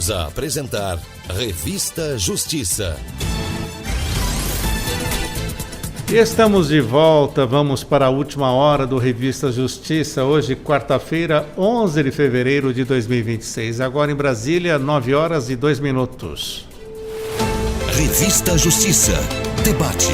A apresentar Revista Justiça. E estamos de volta, vamos para a última hora do Revista Justiça, hoje quarta-feira, 11 de fevereiro de 2026. Agora em Brasília, 9 horas e 2 minutos. Revista Justiça, debate.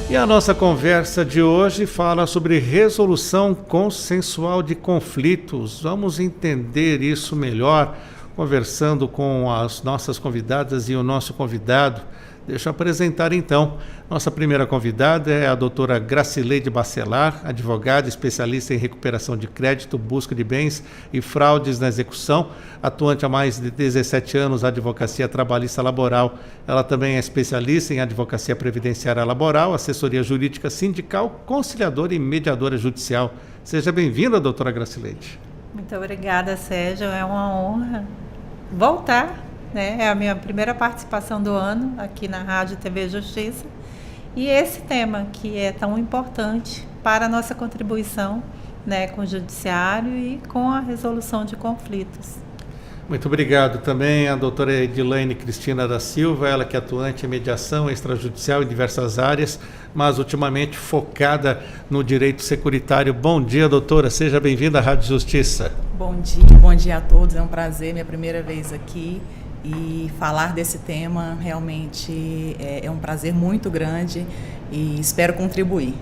E a nossa conversa de hoje fala sobre resolução consensual de conflitos. Vamos entender isso melhor conversando com as nossas convidadas e o nosso convidado. Deixa eu apresentar então. Nossa primeira convidada é a doutora Gracileide Bacelar, advogada especialista em recuperação de crédito, busca de bens e fraudes na execução, atuante há mais de 17 anos na advocacia trabalhista laboral. Ela também é especialista em advocacia previdenciária laboral, assessoria jurídica sindical, conciliadora e mediadora judicial. Seja bem-vinda, doutora Gracileide. Muito obrigada, Sérgio. É uma honra voltar, né? É a minha primeira participação do ano aqui na Rádio TV Justiça. E esse tema que é tão importante para a nossa contribuição, né, com o judiciário e com a resolução de conflitos. Muito obrigado também a doutora Edilene Cristina da Silva, ela que é atuante em mediação extrajudicial em diversas áreas, mas ultimamente focada no direito securitário. Bom dia, doutora, seja bem-vinda à Rádio Justiça. Bom dia a todos, é um prazer, minha primeira vez aqui, e falar desse tema realmente é um prazer muito grande e espero contribuir.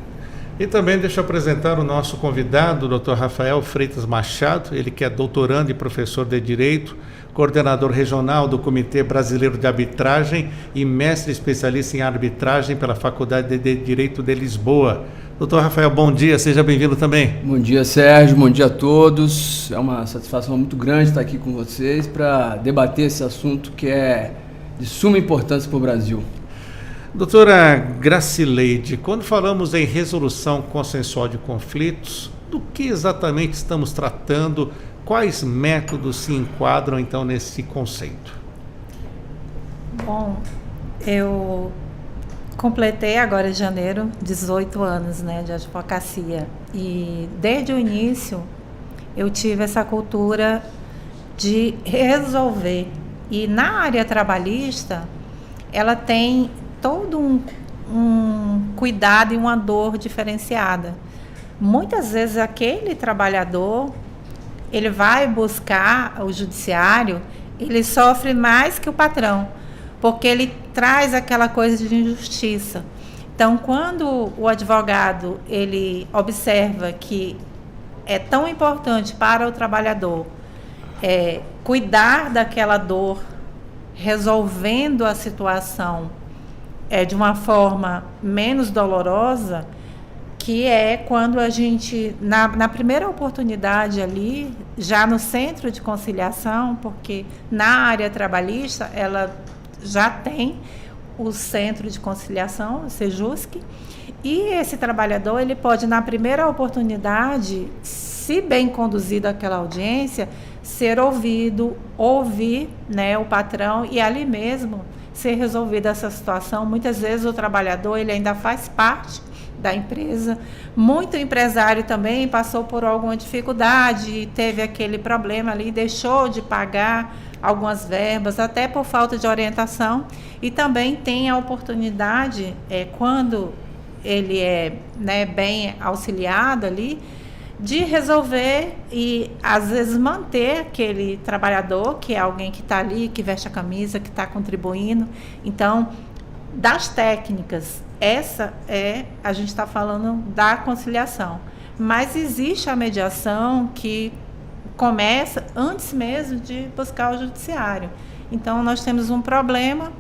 E também deixa eu apresentar o nosso convidado, o Dr. Rafael Freitas Machado, ele que é doutorando e professor de Direito, coordenador regional do Comitê Brasileiro de Arbitragem e mestre especialista em arbitragem pela Faculdade de Direito de Lisboa. Dr. Rafael, bom dia, seja bem-vindo também. Bom dia, Sérgio, bom dia a todos. É uma satisfação muito grande estar aqui com vocês para debater esse assunto que é de suma importância para o Brasil. Doutora Gracileide, quando falamos em resolução consensual de conflitos, do que exatamente estamos tratando? Quais métodos se enquadram, então, nesse conceito? Bom, eu completei agora em janeiro 18 anos, né, de advocacia. E desde o início eu tive essa cultura de resolver. E na área trabalhista, ela tem todo um cuidado e uma dor diferenciada. Muitas vezes aquele trabalhador, ele vai buscar o judiciário, ele sofre mais que o patrão, porque ele traz aquela coisa de injustiça. Então, quando o advogado ele observa que é tão importante para o trabalhador cuidar daquela dor, resolvendo a situação de uma forma menos dolorosa, que é quando a gente, na primeira oportunidade ali, já no centro de conciliação, porque na área trabalhista ela já tem o centro de conciliação, o SEJUSC, e esse trabalhador ele pode, na primeira oportunidade, se bem conduzido aquela audiência, ser ouvido, ouvir, né, o patrão e ali mesmo ser resolvida essa situação. Muitas vezes o trabalhador ele ainda faz parte da empresa. Muito empresário também passou por alguma dificuldade, teve aquele problema ali, deixou de pagar algumas verbas, até por falta de orientação, e também tem a oportunidade, quando ele é, né, bem auxiliado ali, de resolver e, às vezes, manter aquele trabalhador, que é alguém que está ali, que veste a camisa, que está contribuindo. Então, das técnicas, a gente está falando da conciliação. Mas existe a mediação que começa antes mesmo de buscar o judiciário. Então, nós temos um problema,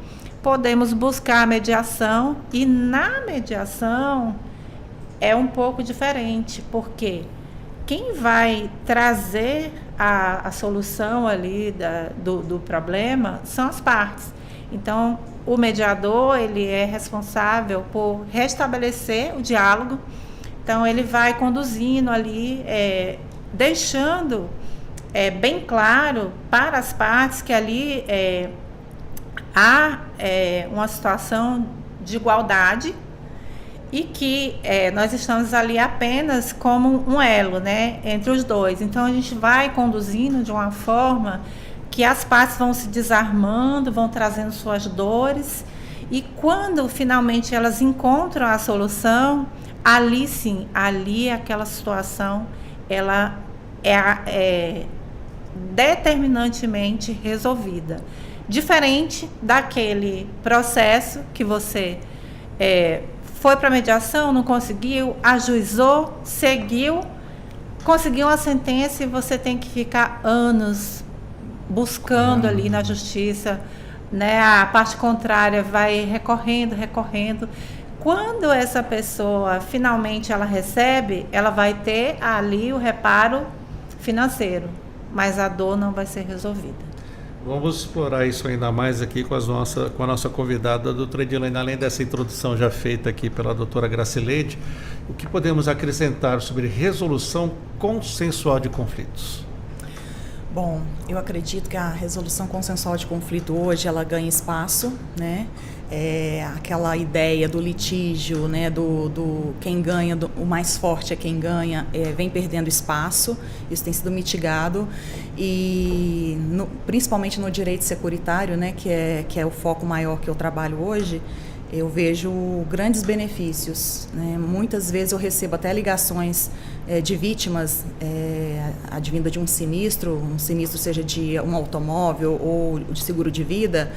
podemos buscar a mediação, e na mediação é um pouco diferente, porque quem vai trazer a solução ali do problema são as partes. Então, o mediador ele é responsável por restabelecer o diálogo. Então, ele vai conduzindo ali, deixando bem claro para as partes que ali há uma situação de igualdade e que nós estamos ali apenas como um elo, né, entre os dois. Então, a gente vai conduzindo de uma forma que as partes vão se desarmando, vão trazendo suas dores, e quando finalmente elas encontram a solução, ali sim, ali aquela situação, ela é determinantemente resolvida. Diferente daquele processo que você foi para a mediação, não conseguiu, ajuizou, seguiu, conseguiu uma sentença e você tem que ficar anos buscando ali na justiça, né? A parte contrária vai recorrendo. Quando essa pessoa finalmente ela recebe, ela vai ter ali o reparo financeiro, mas a dor não vai ser resolvida. Vamos explorar isso ainda mais aqui com a nossa convidada, a doutora Edilene. Além dessa introdução já feita aqui pela doutora Gracileide, o que podemos acrescentar sobre resolução consensual de conflitos? Bom, eu acredito que a resolução consensual de conflito hoje ela ganha espaço, né? Aquela ideia do litígio, né? Do quem ganha, o mais forte é quem ganha, vem perdendo espaço. Isso tem sido mitigado e principalmente no direito securitário, né? Que é o foco maior que eu trabalho hoje. Eu vejo grandes benefícios, né? Muitas vezes eu recebo até ligações de vítimas advinda de um sinistro seja de um automóvel ou de seguro de vida,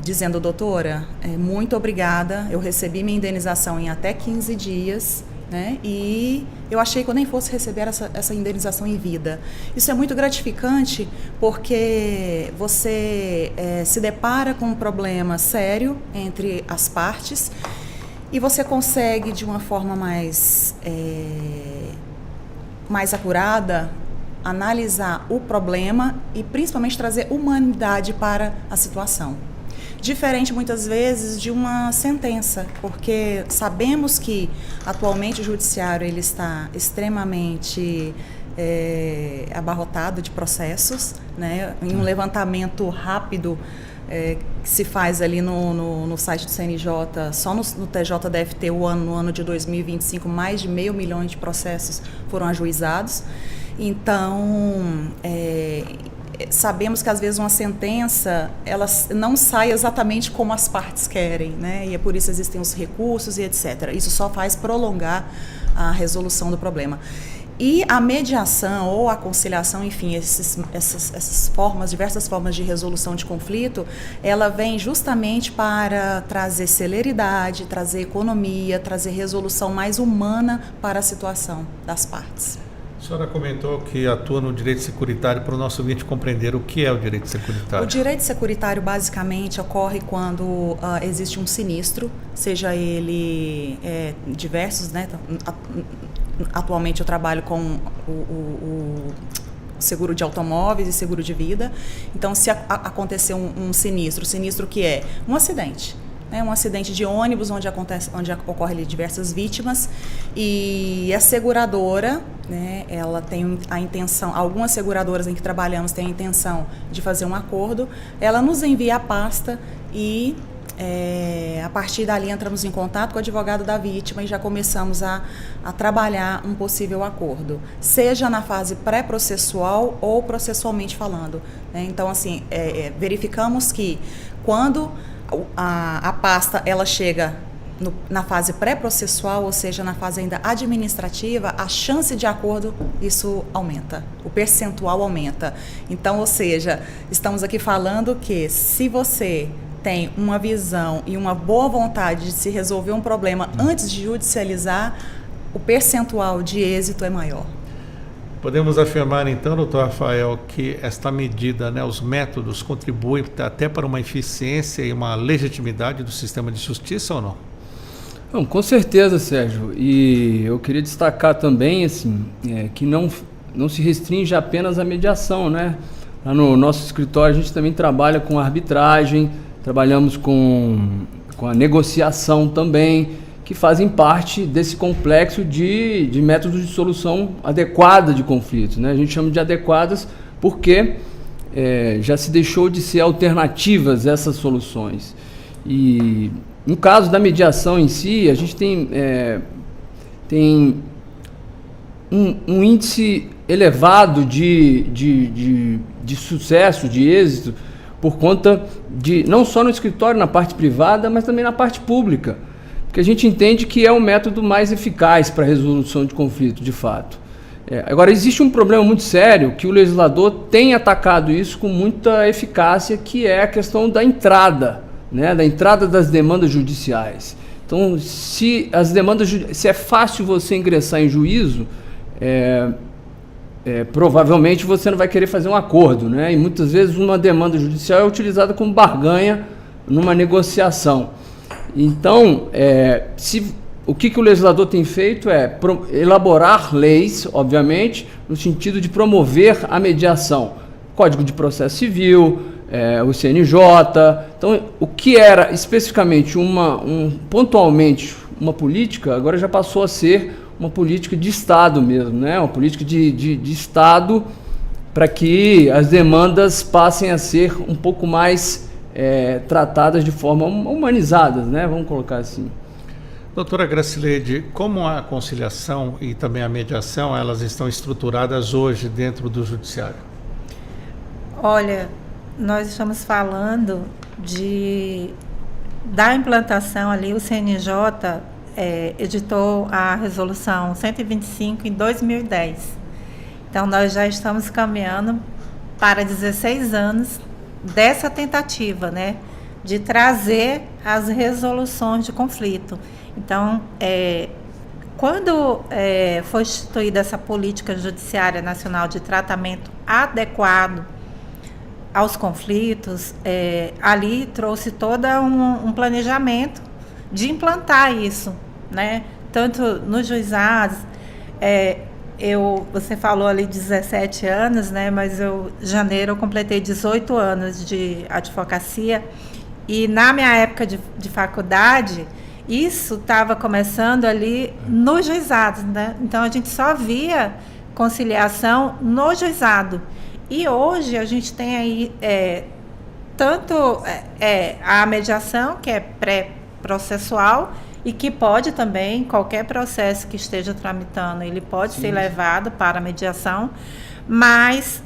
dizendo: doutora, muito obrigada, eu recebi minha indenização em até 15 dias, né? E eu achei que eu nem fosse receber essa indenização em vida. Isso é muito gratificante porque você se depara com um problema sério entre as partes e você consegue, de uma forma mais acurada, analisar o problema e principalmente trazer humanidade para a situação. Diferente, muitas vezes, de uma sentença, porque sabemos que, atualmente, o judiciário ele está extremamente abarrotado de processos, né? Em um levantamento rápido que se faz ali no site do CNJ, só no TJDFT, no ano de 2025, mais de 500 mil de processos foram ajuizados. Então, sabemos que às vezes uma sentença ela não sai exatamente como as partes querem, né? E é por isso que existem os recursos e etc. Isso só faz prolongar a resolução do problema. E a mediação ou a conciliação, enfim, essas formas, diversas formas de resolução de conflito, ela vem justamente para trazer celeridade, trazer economia, trazer resolução mais humana para a situação das partes. A senhora comentou que atua no direito securitário. Para o nosso ouvinte compreender o que é o direito securitário. O direito securitário basicamente ocorre quando existe um sinistro, seja ele diversos, né? Atualmente eu trabalho com o seguro de automóveis e seguro de vida. Então, se acontecer um sinistro que é um acidente, um acidente de ônibus onde ocorrem diversas vítimas, e a seguradora, né, ela tem a intenção, algumas seguradoras em que trabalhamos têm a intenção de fazer um acordo, ela nos envia a pasta e a partir dali entramos em contato com o advogado da vítima e já começamos a trabalhar um possível acordo, seja na fase pré-processual ou processualmente falando, né? Então, assim, verificamos que quando a pasta ela chega na fase pré-processual, ou seja, na fase ainda administrativa, a chance de acordo, isso aumenta, o percentual aumenta. Então, ou seja, estamos aqui falando que se você tem uma visão e uma boa vontade de se resolver um problema antes de judicializar, o percentual de êxito é maior. Podemos afirmar, então, doutor Rafael, que esta medida, né, os métodos, contribuem até para uma eficiência e uma legitimidade do sistema de justiça ou não? Não, com certeza, Sérgio. E eu queria destacar também assim, que não se restringe apenas à mediação, né? Lá no nosso escritório a gente também trabalha com arbitragem, trabalhamos com a negociação também, que fazem parte desse complexo de métodos de solução adequada de conflitos, né? A gente chama de adequadas porque já se deixou de ser alternativas essas soluções. E no caso da mediação em si, a gente tem um índice elevado de sucesso, de êxito, por conta de, não só no escritório, na parte privada, mas também na parte pública, porque a gente entende que é o método mais eficaz para a resolução de conflito, de fato. Agora, existe um problema muito sério, que o legislador tem atacado isso com muita eficácia, que é a questão da entrada, né, da entrada das demandas judiciais. Então, se é fácil você ingressar em juízo, provavelmente você não vai querer fazer um acordo, né? E muitas vezes uma demanda judicial é utilizada como barganha numa negociação. Então, o que o legislador tem feito é elaborar leis, obviamente, no sentido de promover a mediação. Código de Processo Civil, o CNJ. Então, o que era especificamente pontualmente uma política, agora já passou a ser uma política de Estado mesmo, né? Uma política de Estado para que as demandas passem a ser um pouco mais tratadas de forma humanizadas, né? Vamos colocar assim. Doutora Gracileide, como a conciliação e também a mediação, elas estão estruturadas hoje dentro do judiciário? Olha, nós estamos falando da implantação ali, o CNJ editou a resolução 125 em 2010. Então, nós já estamos caminhando para 16 anos dessa tentativa, né, de trazer as resoluções de conflito. Então, quando foi instituída essa política judiciária nacional de tratamento adequado aos conflitos, ali trouxe todo um planejamento de implantar isso, né? Tanto nos juizados, você falou ali 17 anos, né? Mas em janeiro eu completei 18 anos de advocacia, e na minha época de faculdade, isso estava começando ali nos juizados, né? Então a gente só via conciliação no juizado. E hoje a gente tem aí tanto a mediação, que é pré-processual, e que pode também, qualquer processo que esteja tramitando, ele pode ser levado para a mediação, mas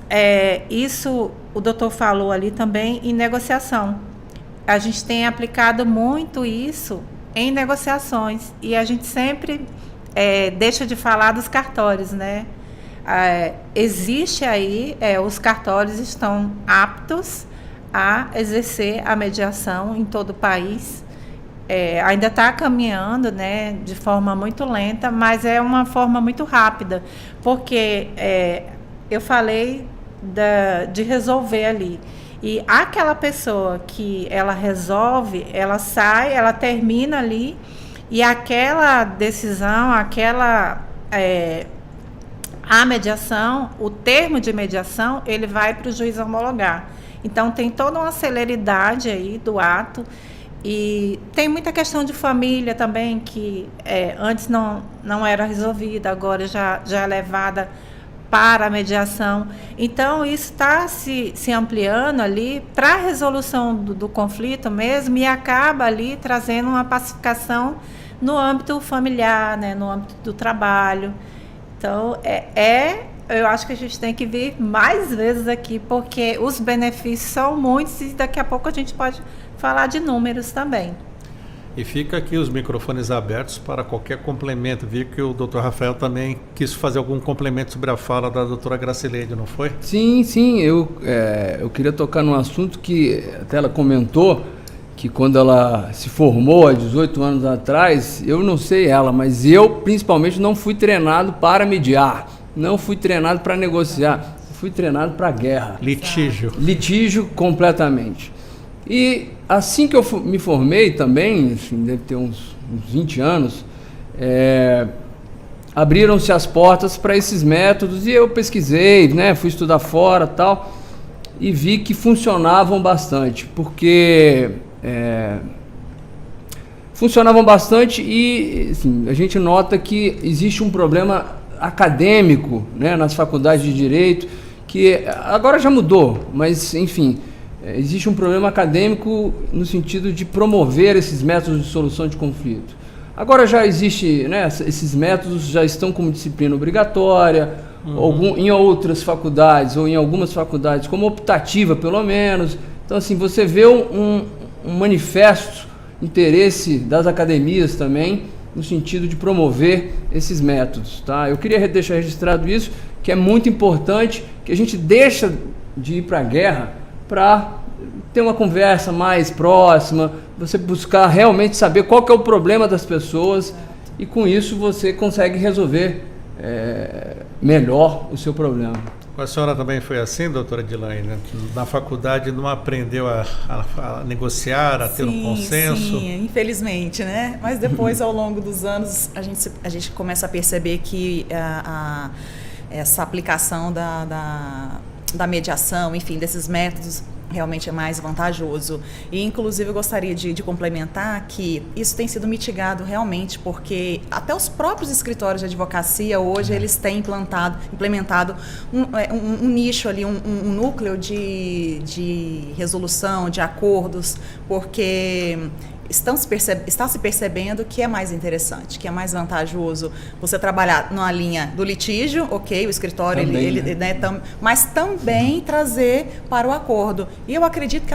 isso o doutor falou ali também em negociação. A gente tem aplicado muito isso em negociações, e a gente sempre deixa de falar dos cartórios, né? Existe aí, os cartórios estão aptos a exercer a mediação em todo o país. Ainda está caminhando, né, de forma muito lenta, mas é uma forma muito rápida, porque eu falei de resolver ali. E aquela pessoa que ela resolve, ela sai, ela termina ali, e aquela decisão, a mediação, o termo de mediação, ele vai para o juiz homologar. Então, tem toda uma celeridade aí do ato. E tem muita questão de família também, que antes não era resolvida, agora já é levada para a mediação. Então, isso está se ampliando ali para a resolução do conflito mesmo, e acaba ali trazendo uma pacificação no âmbito familiar, né, no âmbito do trabalho. Então, eu acho que a gente tem que vir mais vezes aqui, porque os benefícios são muitos, e daqui a pouco a gente pode falar de números também. E fica aqui os microfones abertos para qualquer complemento. Vi que o doutor Rafael também quis fazer algum complemento sobre a fala da doutora Gracileide, não foi? Sim, eu queria tocar num assunto que até ela comentou, que quando ela se formou há 18 anos atrás, eu não sei ela, mas eu principalmente não fui treinado para mediar, não fui treinado para negociar, fui treinado para guerra. Litígio completamente. E assim que eu me formei também, assim, deve ter uns 20 anos, abriram-se as portas para esses métodos, e eu pesquisei, né, fui estudar fora e tal, e vi que funcionavam bastante, porque funcionavam bastante, e assim, a gente nota que existe um problema acadêmico, né, nas faculdades de Direito, que agora já mudou, mas enfim, existe um problema acadêmico no sentido de promover esses métodos de solução de conflito. Agora já existe, né, esses métodos já estão como disciplina obrigatória, em outras faculdades, ou em algumas faculdades, como optativa pelo menos. Então, assim, você vê um manifesto interesse das academias também, no sentido de promover esses métodos, tá? Eu queria deixar registrado isso, que é muito importante, que a gente deixa de ir para a guerra para ter uma conversa mais próxima, você buscar realmente saber qual que é o problema das pessoas, e com isso você consegue resolver melhor o seu problema. A senhora também foi assim, doutora Edilane, né? Na faculdade não aprendeu a negociar, a ter um consenso? Sim, infelizmente, né? Mas depois, ao longo dos anos, a gente começa a perceber que essa aplicação da mediação, enfim, desses métodos, realmente é mais vantajoso. E, inclusive, eu gostaria de complementar que isso tem sido mitigado realmente, porque até os próprios escritórios de advocacia, hoje, eles têm implementado um nicho ali, um núcleo de resolução, de acordos, porque está se percebendo que é mais interessante, que é mais vantajoso você trabalhar numa linha do litígio, ok, o escritório, também, mas também trazer para o acordo. E eu acredito que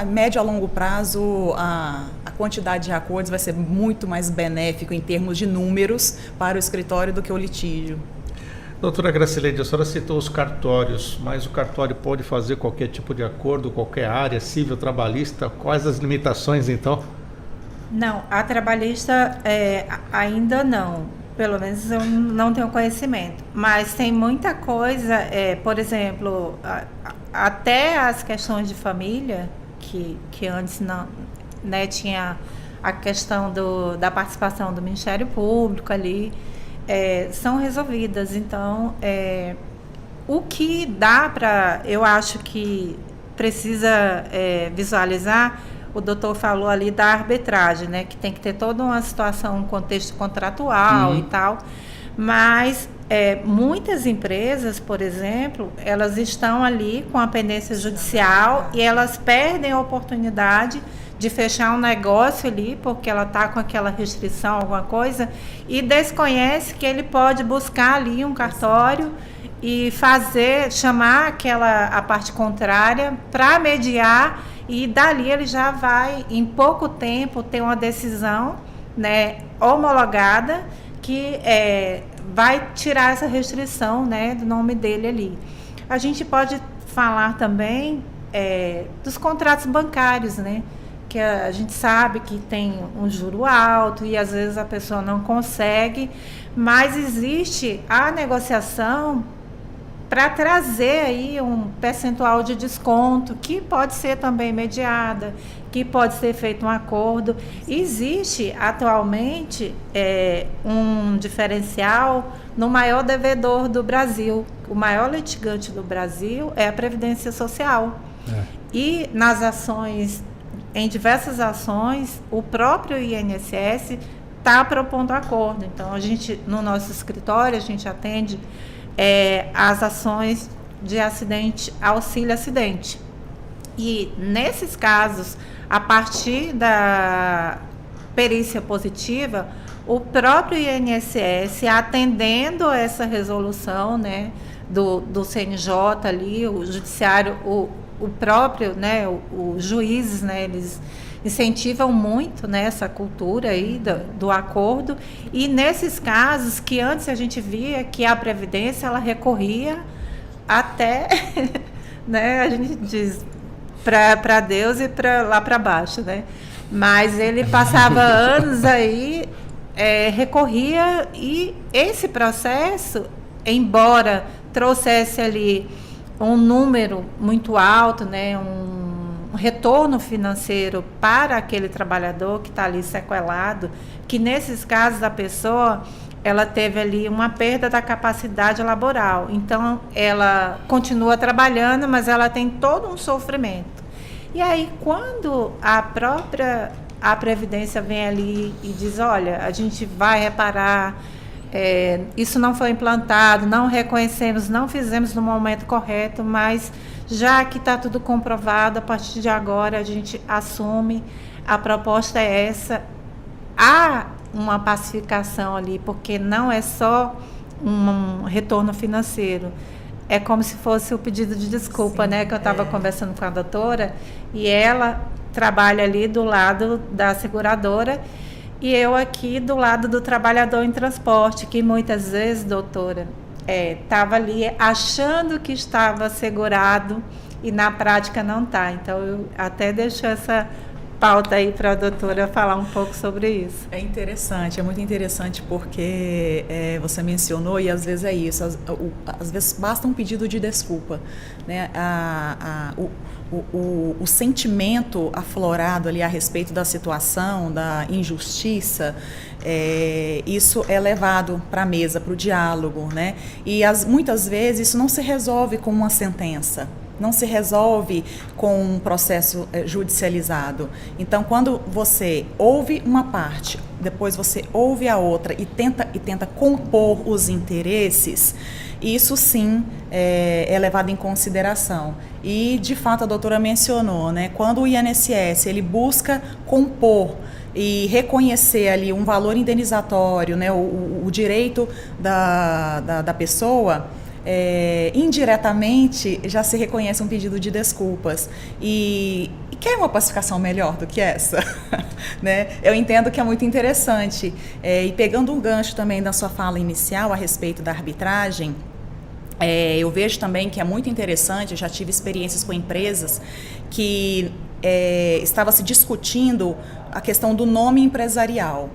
médio a longo prazo, a quantidade de acordos vai ser muito mais benéfico em termos de números para o escritório do que o litígio. Doutora Gracileide, a senhora citou os cartórios, mas o cartório pode fazer qualquer tipo de acordo, qualquer área, civil, trabalhista, quais as limitações então? Não, a trabalhista ainda não, pelo menos eu não tenho conhecimento, mas tem muita coisa, por exemplo, até as questões de família, que antes não, né, tinha a questão da participação do Ministério Público ali, são resolvidas. Então, o que dá para, eu acho que precisa visualizar, o doutor falou ali da arbitragem, né, que tem que ter toda uma situação, um contexto contratual e tal, mas muitas empresas, por exemplo, elas estão ali com a pendência judicial e elas perdem a oportunidade de fechar um negócio ali, porque ela está com aquela restrição, alguma coisa, e desconhece que ele pode buscar ali um cartório e chamar a parte contrária para mediar, e dali ele já vai, em pouco tempo, ter uma decisão, né, homologada, que vai tirar essa restrição, né, do nome dele ali. A gente pode falar também dos contratos bancários, né, que a gente sabe que tem um juro alto e às vezes a pessoa não consegue, mas existe a negociação para trazer aí um percentual de desconto, que pode ser também mediada, que pode ser feito um acordo. Existe atualmente um diferencial no maior devedor do Brasil. O maior litigante do Brasil é a Previdência Social. E nas ações, em diversas ações, o próprio INSS está propondo acordo. Então, no nosso escritório, a gente atende as ações de acidente, auxílio-acidente. E, nesses casos, a partir da perícia positiva, o próprio INSS, atendendo essa resolução, né, do CNJ ali, o judiciário, o próprio, né, os juízes, né, eles incentivam muito, né, essa cultura aí do acordo, e nesses casos que antes a gente via que a Previdência ela recorria até né, a gente diz para Deus e lá para baixo, né, mas ele passava anos aí, recorria, e esse processo, embora trouxesse ali um número muito alto, né, um retorno financeiro para aquele trabalhador que está ali sequelado, que nesses casos a pessoa ela teve ali uma perda da capacidade laboral, então ela continua trabalhando, mas ela tem todo um sofrimento. E aí quando a Previdência vem ali e diz, olha, a gente vai reparar, isso não foi implantado, não reconhecemos, não fizemos no momento correto, mas já que está tudo comprovado, a partir de agora a gente assume, a proposta é essa. Há uma pacificação ali, porque não é só um retorno financeiro. É como se fosse o pedido de desculpa, né? Que eu estava conversando com a doutora, e ela trabalha ali do lado da seguradora e eu aqui do lado do trabalhador em transporte, que muitas vezes, doutora, estava ali achando que estava segurado e na prática não está. Então, eu até deixo essa pauta aí para a doutora falar um pouco sobre isso. É interessante, é muito interessante porque você mencionou, e às vezes é isso, às vezes basta um pedido de desculpa, né? O sentimento aflorado ali a respeito da situação, da injustiça, isso é levado para a mesa, para o diálogo, né? E muitas vezes isso não se resolve com uma sentença, não se resolve com um processo judicializado. Então, quando você ouve uma parte, depois você ouve a outra e tenta compor os interesses, isso sim é levado em consideração. E, de fato, a doutora mencionou, né, quando o INSS ele busca compor e reconhecer ali um valor indenizatório, né, o direito da pessoa, indiretamente já se reconhece um pedido de desculpas. E quer uma pacificação melhor do que essa? Né? Eu entendo que é muito interessante. E pegando um gancho também da sua fala inicial a respeito da arbitragem, eu vejo também que é muito interessante, eu já tive experiências com empresas que estava se discutindo a questão do nome empresarial.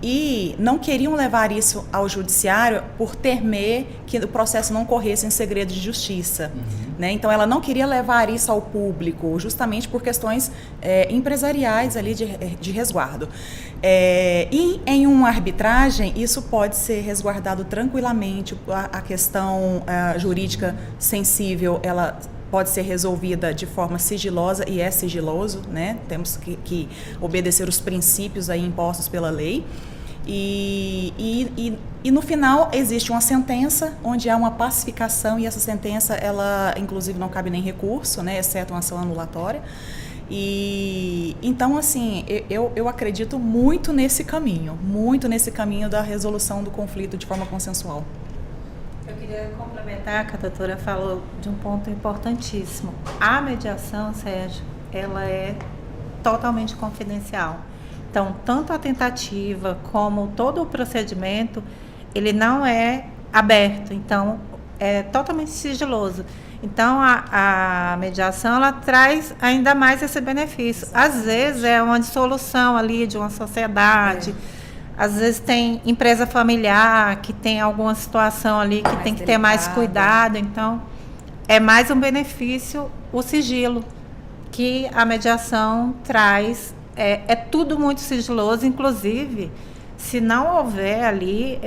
E não queriam levar isso ao judiciário por temer que o processo não corresse em segredo de justiça. Né? Então, ela não queria levar isso ao público, justamente por questões empresariais ali de resguardo. E em uma arbitragem, isso pode ser resguardado tranquilamente, a questão jurídica sensível, ela pode ser resolvida de forma sigilosa, e é sigiloso, né? Temos que obedecer os princípios aí impostos pela lei. E no final existe uma sentença onde há uma pacificação, e essa sentença, ela inclusive não cabe nem recurso, né? Exceto uma ação anulatória. E então, assim, eu acredito muito nesse caminho da resolução do conflito de forma consensual. Eu queria complementar que a doutora falou de um ponto importantíssimo. A mediação, Sérgio, ela é totalmente confidencial. Então, tanto a tentativa como todo o procedimento, ele não é aberto, então é totalmente sigiloso. Então, a mediação, ela traz ainda mais esse benefício. Às vezes é uma dissolução ali de uma sociedade, às vezes tem empresa familiar que tem alguma situação ali que tem que ter mais cuidado. Então, é mais um benefício o sigilo que a mediação traz. É tudo muito sigiloso, inclusive, se não houver ali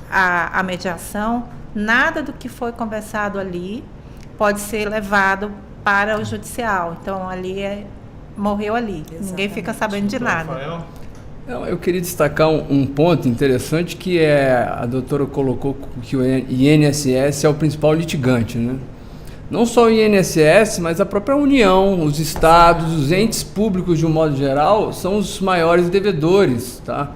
a mediação, nada do que foi conversado ali pode ser levado para o judicial. Então, ali morreu ali. Exatamente. Ninguém fica sabendo de nada. Rafael? Eu queria destacar um ponto interessante, que a doutora colocou que o INSS é o principal litigante, né? Não só o INSS, mas a própria União, os estados, os entes públicos de um modo geral, são os maiores devedores, tá?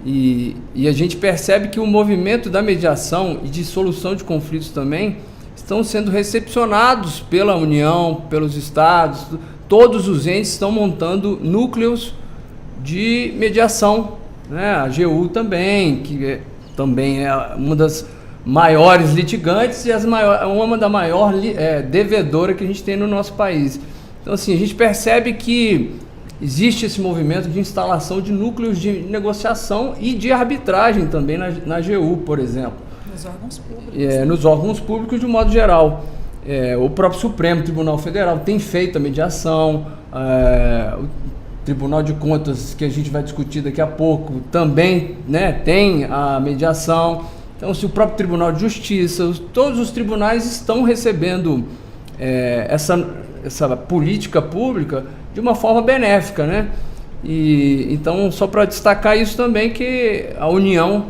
E a gente percebe que o movimento da mediação e de solução de conflitos também estão sendo recepcionados pela União, pelos estados. Todos os entes estão montando núcleos de mediação, né? A AGU também, que também é uma das maiores litigantes e uma da maior devedora que a gente tem no nosso país. Então, assim, a gente percebe que existe esse movimento de instalação de núcleos de negociação e de arbitragem também na AGU, por exemplo. Nos órgãos públicos. Nos órgãos públicos de um modo geral. O próprio Supremo Tribunal Federal tem feito a mediação, o Tribunal de Contas, que a gente vai discutir daqui a pouco, também, né, tem a mediação. Então, se o próprio Tribunal de Justiça, todos os tribunais estão recebendo essa política pública de uma forma benéfica, né? E então, só para destacar isso também, que a União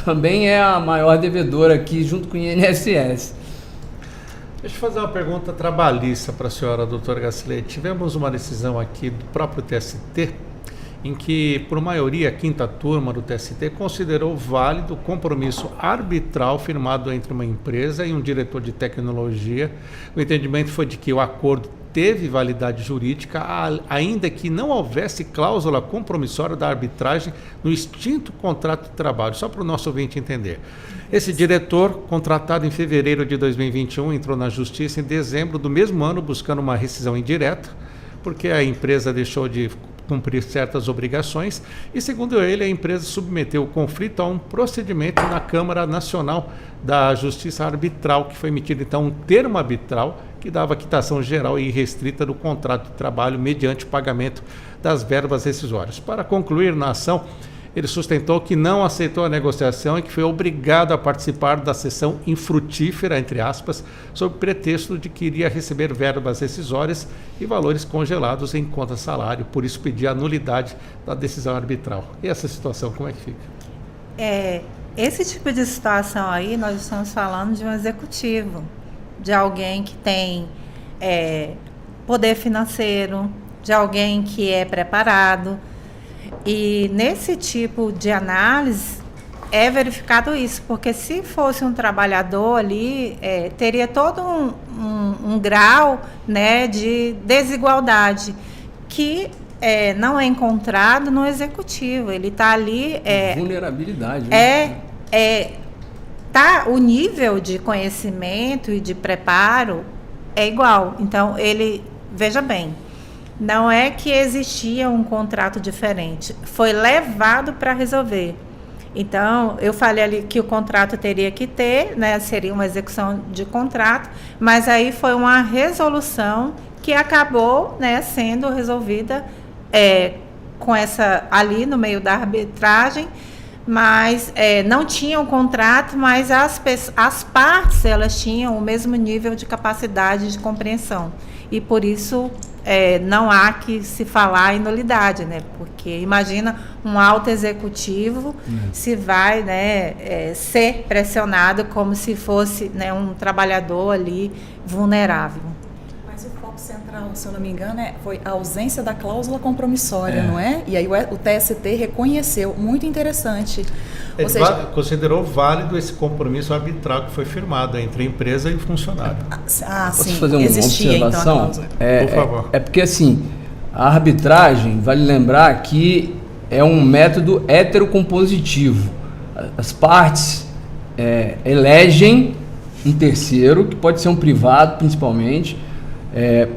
também é a maior devedora aqui, junto com o INSS. Deixa eu fazer uma pergunta trabalhista para a senhora, doutora Gacilete. Tivemos uma decisão aqui do próprio TST em que, por maioria, a quinta turma do TST considerou válido o compromisso arbitral firmado entre uma empresa e um diretor de tecnologia. O entendimento foi de que o acordo teve validade jurídica, ainda que não houvesse cláusula compromissória da arbitragem no extinto contrato de trabalho, só para o nosso ouvinte entender. Esse diretor, contratado em fevereiro de 2021, entrou na justiça em dezembro do mesmo ano buscando uma rescisão indireta, porque a empresa deixou de cumprir certas obrigações e, segundo ele, a empresa submeteu o conflito a um procedimento na Câmara Nacional da Justiça Arbitral, que foi emitido então um termo arbitral que dava quitação geral e irrestrita do contrato de trabalho mediante o pagamento das verbas rescisórias. Para concluir na ação, ele sustentou que não aceitou a negociação e que foi obrigado a participar da sessão infrutífera, entre aspas, sob pretexto de que iria receber verbas rescisórias e valores congelados em conta salário, por isso pedia a nulidade da decisão arbitral. E essa situação, como é que fica? Esse tipo de situação aí, nós estamos falando de um executivo, de alguém que tem poder financeiro, de alguém que é preparado. E nesse tipo de análise é verificado isso, porque se fosse um trabalhador ali, teria todo um grau, né, de desigualdade que não é encontrado no executivo. Ele está ali... vulnerabilidade. O nível de conhecimento e de preparo é igual. Então, veja bem, não é que existia um contrato diferente, foi levado para resolver. Então, eu falei ali que o contrato teria que ter, né, seria uma execução de contrato, mas aí foi uma resolução que acabou, né, sendo resolvida com essa ali no meio da arbitragem, mas não tinha um contrato, mas as partes elas tinham o mesmo nível de capacidade de compreensão. E por isso não há que se falar em nulidade, né? Porque imagina um alto executivo se vai, né, ser pressionado como se fosse, né, um trabalhador ali vulnerável. Mas o foco central, se eu não me engano, foi a ausência da cláusula compromissória, não é? E aí o TST reconheceu, muito interessante. Ele considerou válido esse compromisso arbitral que foi firmado entre a empresa e o funcionário. Posso sim. fazer uma observação? Então, a cláusula. Por favor. É porque, assim, a arbitragem, vale lembrar que é um método heterocompositivo. As partes elegem um terceiro, que pode ser um privado, principalmente,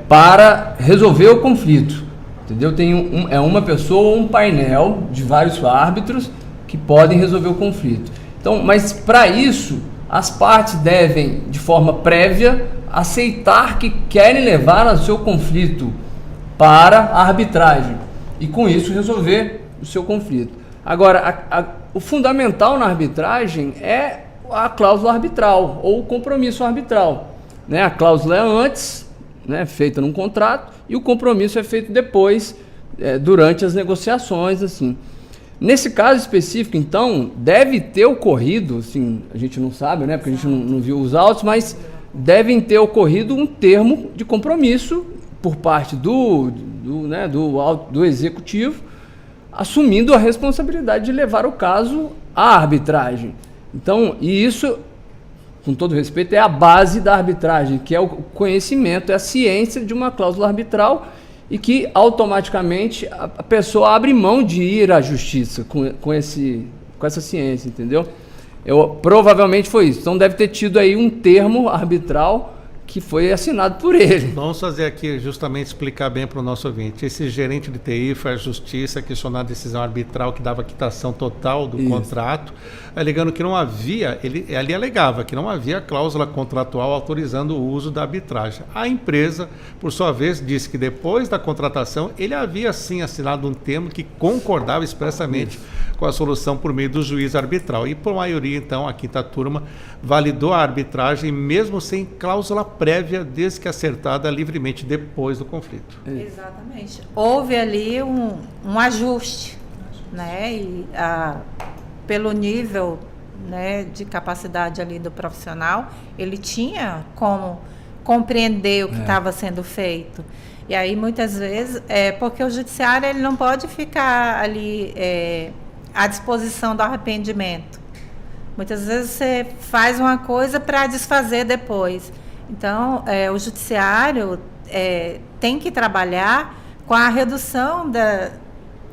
para resolver o conflito. Entendeu? Tem uma pessoa ou um painel de vários árbitros que podem resolver o conflito. Então, mas para isso, as partes devem, de forma prévia, aceitar que querem levar o seu conflito para a arbitragem e, com isso, resolver o seu conflito. Agora, o fundamental na arbitragem é a cláusula arbitral ou o compromisso arbitral, né? A cláusula é antes, né, feita num contrato, e o compromisso é feito depois, durante as negociações, assim. Nesse caso específico, então, deve ter ocorrido, assim, a gente não sabe, né, porque a gente não viu os autos, mas devem ter ocorrido um termo de compromisso por parte do executivo, assumindo a responsabilidade de levar o caso à arbitragem. Então, e isso, com todo respeito, é a base da arbitragem, que é o conhecimento, é a ciência de uma cláusula arbitral, e que automaticamente a pessoa abre mão de ir à justiça com essa ciência, entendeu? Provavelmente foi isso. Então deve ter tido aí um termo arbitral que foi assinado por ele. Vamos fazer aqui justamente explicar bem para o nosso ouvinte. Esse gerente de TI foi à justiça questionar a decisão arbitral que dava quitação total do contrato, alegando que não havia, ele alegava que não havia cláusula contratual autorizando o uso da arbitragem. A empresa, por sua vez, disse que depois da contratação ele havia sim assinado um termo que concordava expressamente com a solução por meio do juiz arbitral. E por maioria, então, a quinta turma validou a arbitragem mesmo sem cláusula prévia, desde que acertada livremente depois do conflito. Exatamente. Houve ali um ajuste, né? E pelo nível, né, de capacidade ali do profissional, ele tinha como compreender o que estava sendo feito. E aí, muitas vezes, porque o judiciário ele não pode ficar ali à disposição do arrependimento. Muitas vezes você faz uma coisa para desfazer depois. Então, o judiciário tem que trabalhar com a redução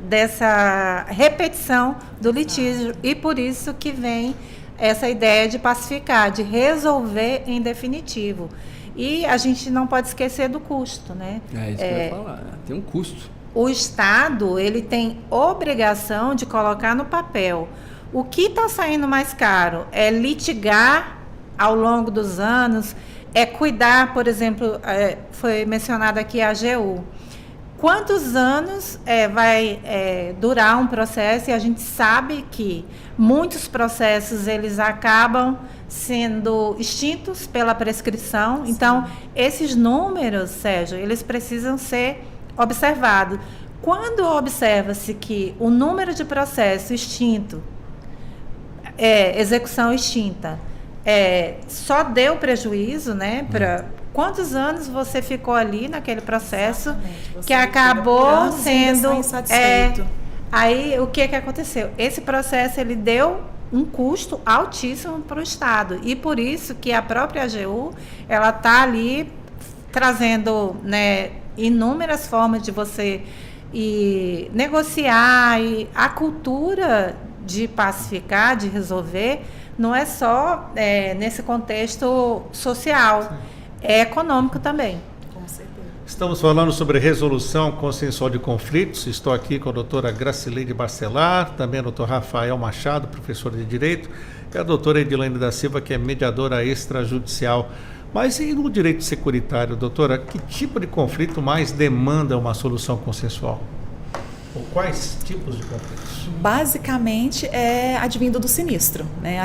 dessa repetição do litígio. E por isso que vem essa ideia de pacificar, de resolver em definitivo. E a gente não pode esquecer do custo, né? É isso que eu ia falar, tem um custo. O Estado, ele tem obrigação de colocar no papel. O que está saindo mais caro é litigar ao longo dos anos, cuidar, por exemplo, foi mencionado aqui a AGU. Quantos anos vai durar um processo? E a gente sabe que muitos processos eles acabam sendo extintos pela prescrição. Sim. Então, esses números, Sérgio, eles precisam ser observados. Quando observa-se que o número de processo extinto, execução extinta, só deu prejuízo, né, para... Quantos anos você ficou ali naquele processo que acabou sendo insatisfeito? Aí o que aconteceu? Esse processo ele deu um custo altíssimo para o Estado e por isso que a própria AGU ela está ali trazendo, né, inúmeras formas de você negociar e a cultura de pacificar, de resolver, não é só nesse contexto social. Sim. É econômico também. Com certeza. Estamos falando sobre resolução consensual de conflitos. Estou aqui com a doutora Gracileide Bacelar, também o doutor Rafael Machado, professor de Direito, e a doutora Edilene da Silva, que é mediadora extrajudicial. Mas e no direito securitário, doutora, que tipo de conflito mais demanda uma solução consensual? Ou quais tipos de conflitos? Basicamente é advindo do sinistro, né?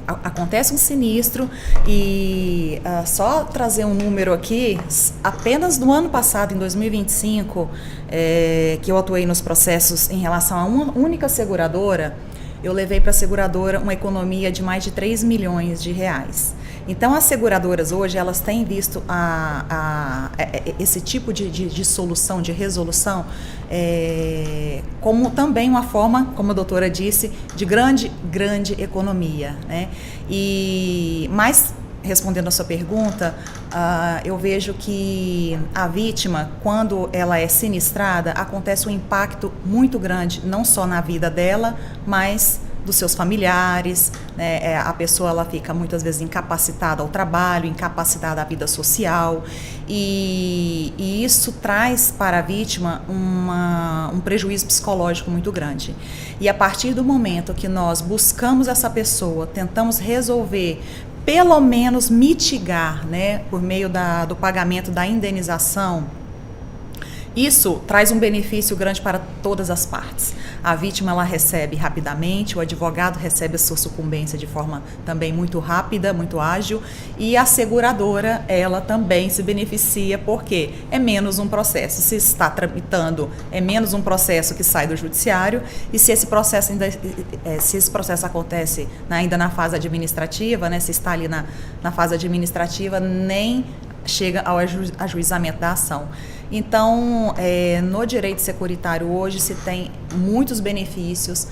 Acontece um sinistro e só trazer um número aqui, apenas no ano passado, em 2025, que eu atuei nos processos em relação a uma única seguradora, eu levei para a seguradora uma economia de mais de 3 milhões de reais. Então, as seguradoras hoje, elas têm visto esse tipo de solução, de resolução, como também uma forma, como a doutora disse, de grande economia, né? Mas, respondendo a sua pergunta, eu vejo que a vítima, quando ela é sinistrada, acontece um impacto muito grande, não só na vida dela, mas dos seus familiares, né? A pessoa ela fica muitas vezes incapacitada ao trabalho, incapacitada à vida social, e isso traz para a vítima um prejuízo psicológico muito grande. E a partir do momento que nós buscamos essa pessoa, tentamos resolver, pelo menos mitigar, né, por meio do pagamento da indenização, isso traz um benefício grande para todas as partes. A vítima ela recebe rapidamente, o advogado recebe a sua sucumbência de forma também muito rápida, muito ágil, e a seguradora ela também se beneficia porque é menos um processo. Se está tramitando, é menos um processo que sai do judiciário, e se esse processo acontece ainda na fase administrativa, né, se está ali na fase administrativa, nem chega ao ajuizamento da ação. Então, no direito securitário hoje se tem muitos benefícios,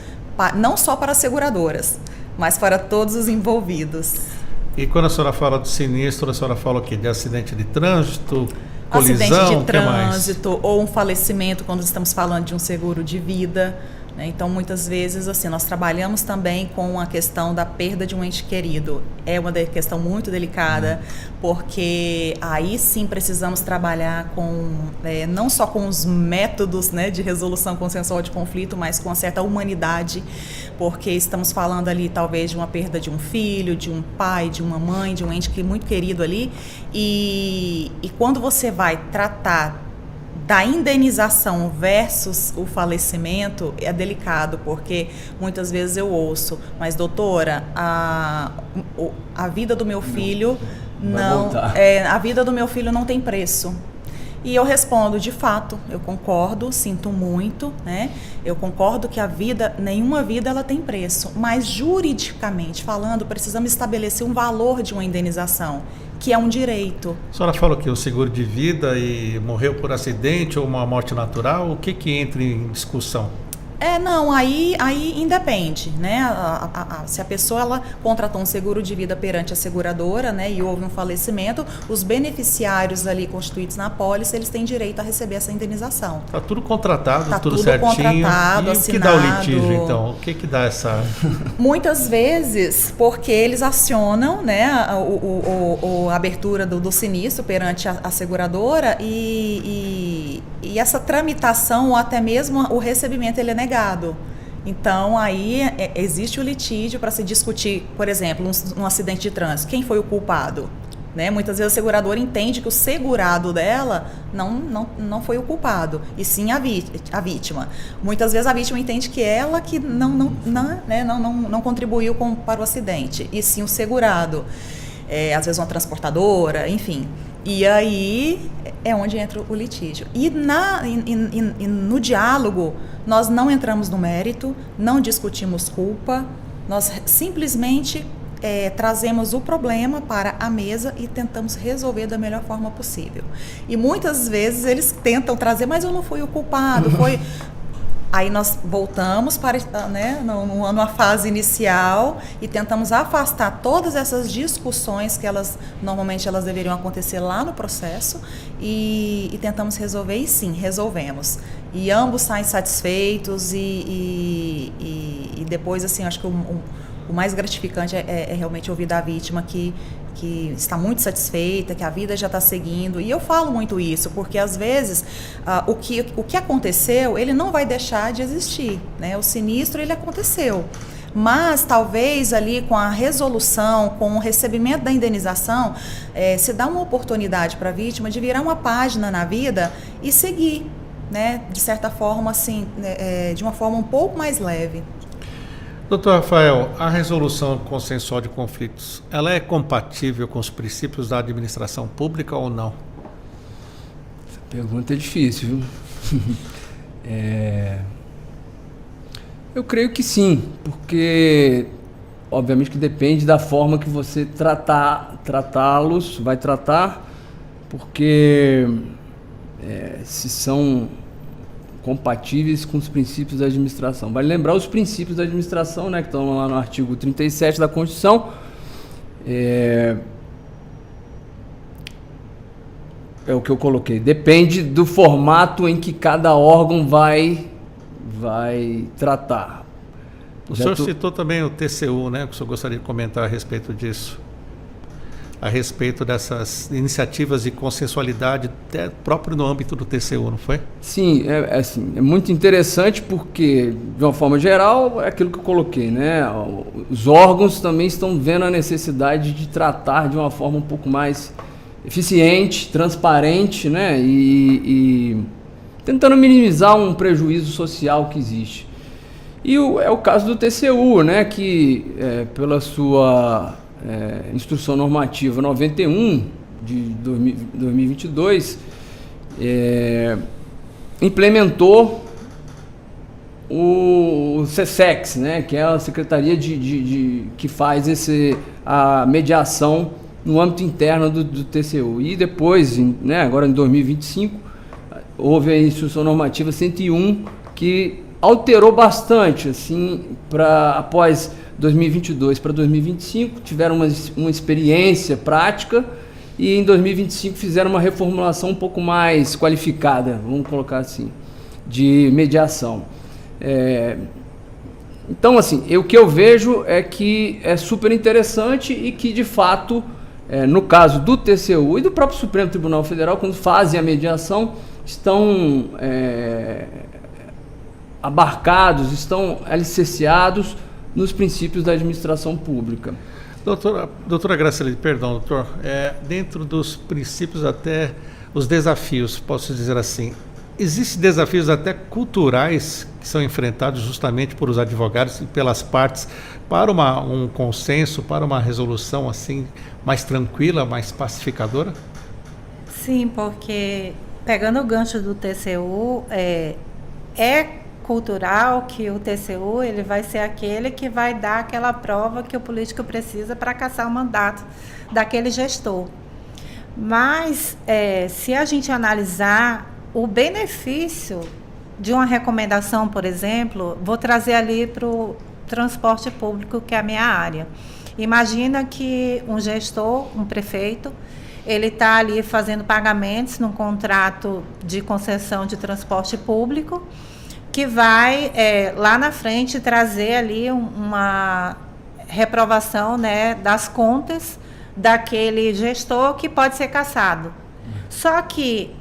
não só para as seguradoras, mas para todos os envolvidos. E quando a senhora fala do sinistro, a senhora fala o quê? De acidente de trânsito, colisão, acidente de trânsito ou um falecimento, quando estamos falando de um seguro de vida, né? Então, muitas vezes, assim, nós trabalhamos também com a questão da perda de um ente querido. É uma questão muito delicada, porque aí sim precisamos trabalhar com, não só com os métodos, né, de resolução consensual de conflito, mas com uma certa humanidade, porque estamos falando ali talvez de uma perda de um filho, de um pai, de uma mãe, de um ente muito querido ali, e quando você vai tratar da indenização versus o falecimento, é delicado, porque muitas vezes eu ouço, mas doutora, a vida do meu filho a vida do meu filho não tem preço. E eu respondo, de fato, eu concordo, sinto muito, né? Eu concordo que nenhuma vida ela tem preço, mas juridicamente falando, precisamos estabelecer um valor de uma indenização, que é um direito. A senhora falou que o seguro de vida e morreu por acidente ou uma morte natural, o que entra em discussão? Não, aí independe, né? Se a pessoa ela contratou um seguro de vida perante a seguradora, né, e houve um falecimento, os beneficiários ali constituídos na pólice, eles têm direito a receber essa indenização. Está tudo contratado, tá tudo tudo certinho. contratado, e assinado. O que dá o litígio, então? O que dá essa... Muitas vezes, porque eles acionam, né, a abertura do sinistro perante a seguradora e essa tramitação ou até mesmo o recebimento ele é negado. Então, aí existe o litígio para se discutir, por exemplo, um acidente de trânsito. Quem foi o culpado? Né? Muitas vezes a seguradora entende que o segurado dela não foi o culpado, e sim a vítima. Muitas vezes a vítima entende que ela que não contribuiu para o acidente, e sim o segurado. Às vezes uma transportadora, enfim. E aí é onde entra o litígio. E no diálogo, nós não entramos no mérito, não discutimos culpa, nós simplesmente trazemos o problema para a mesa e tentamos resolver da melhor forma possível. E muitas vezes eles tentam trazer, mas eu não fui o culpado, foi... Aí nós voltamos para, né, numa fase inicial e tentamos afastar todas essas discussões que normalmente elas deveriam acontecer lá no processo e tentamos resolver, e sim, resolvemos. E ambos saem satisfeitos e depois, assim, acho que o mais gratificante é realmente ouvir da vítima que está muito satisfeita, que a vida já está seguindo. E eu falo muito isso, porque às vezes o que aconteceu, ele não vai deixar de existir, né? O sinistro, ele aconteceu. Mas talvez ali com a resolução, com o recebimento da indenização, se dá uma oportunidade para a vítima de virar uma página na vida e seguir, né? De certa forma, assim, de uma forma um pouco mais leve. Doutor Rafael, a resolução consensual de conflitos, ela é compatível com os princípios da administração pública ou não? Essa pergunta é difícil, viu? Eu creio que sim, porque obviamente que depende da forma que você tratá-los, vai tratar, porque se são compatíveis com os princípios da administração. Vale lembrar os princípios da administração, né, que estão lá no artigo 37 da Constituição. É o que eu coloquei. Depende do formato em que cada órgão vai tratar. O senhor citou também o TCU, né? Que o senhor gostaria de comentar a respeito disso. A respeito dessas iniciativas de consensualidade até próprio no âmbito do TCU, não foi? Sim, assim, é muito interessante porque, de uma forma geral, é aquilo que eu coloquei, né? Os órgãos também estão vendo a necessidade de tratar de uma forma um pouco mais eficiente, transparente, né? E tentando minimizar um prejuízo social que existe. E é o caso do TCU, né? Que pela sua... Instrução Normativa 91 de 2022 implementou o SESEX, né, que é a Secretaria que faz a mediação no âmbito interno do TCU. E depois, né, agora em 2025, houve a Instrução Normativa 101 que alterou bastante, assim, após 2022 para 2025, tiveram uma experiência prática e em 2025 fizeram uma reformulação um pouco mais qualificada, vamos colocar assim, de mediação. Então, assim, o que eu vejo é que é super interessante e que, de fato, no caso do TCU e do próprio Supremo Tribunal Federal, quando fazem a mediação, estão abarcados, estão alicerciados nos princípios da administração pública. Doutora Graciele, perdão, doutor, dentro dos princípios até os desafios, posso dizer assim, existem desafios até culturais que são enfrentados justamente por os advogados e pelas partes para um consenso, para uma resolução assim mais tranquila, mais pacificadora? Sim, porque pegando o gancho do TCU, é cultural que o TCU ele vai ser aquele que vai dar aquela prova que o político precisa para cassar o mandato daquele gestor. Mas, se a gente analisar o benefício de uma recomendação, por exemplo, vou trazer ali para o transporte público, que é a minha área. Imagina que um gestor, um prefeito, ele está ali fazendo pagamentos num contrato de concessão de transporte público, que vai, lá na frente, trazer ali uma reprovação, né, das contas daquele gestor que pode ser cassado. Só que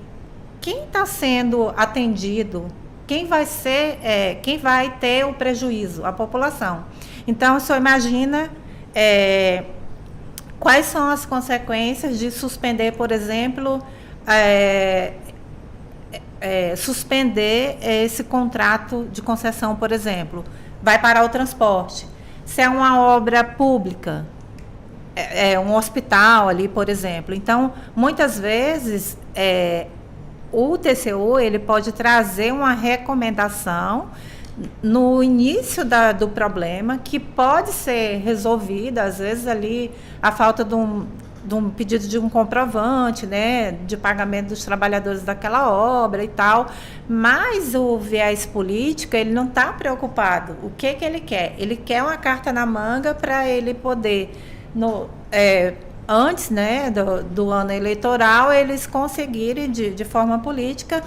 quem está sendo atendido, quem vai ter o prejuízo? A população. Então, o senhor imagina quais são as consequências de suspender, por exemplo, suspender esse contrato de concessão, por exemplo. Vai parar o transporte. Se é uma obra pública, um hospital ali, por exemplo. Então, muitas vezes, o TCU ele pode trazer uma recomendação no início do problema, que pode ser resolvida, às vezes ali a falta de um pedido de um comprovante, né, de pagamento dos trabalhadores daquela obra e tal, mas o viés político, ele não está preocupado. O que ele quer? Ele quer uma carta na manga para ele poder, antes, né, do ano eleitoral, eles conseguirem, de forma política,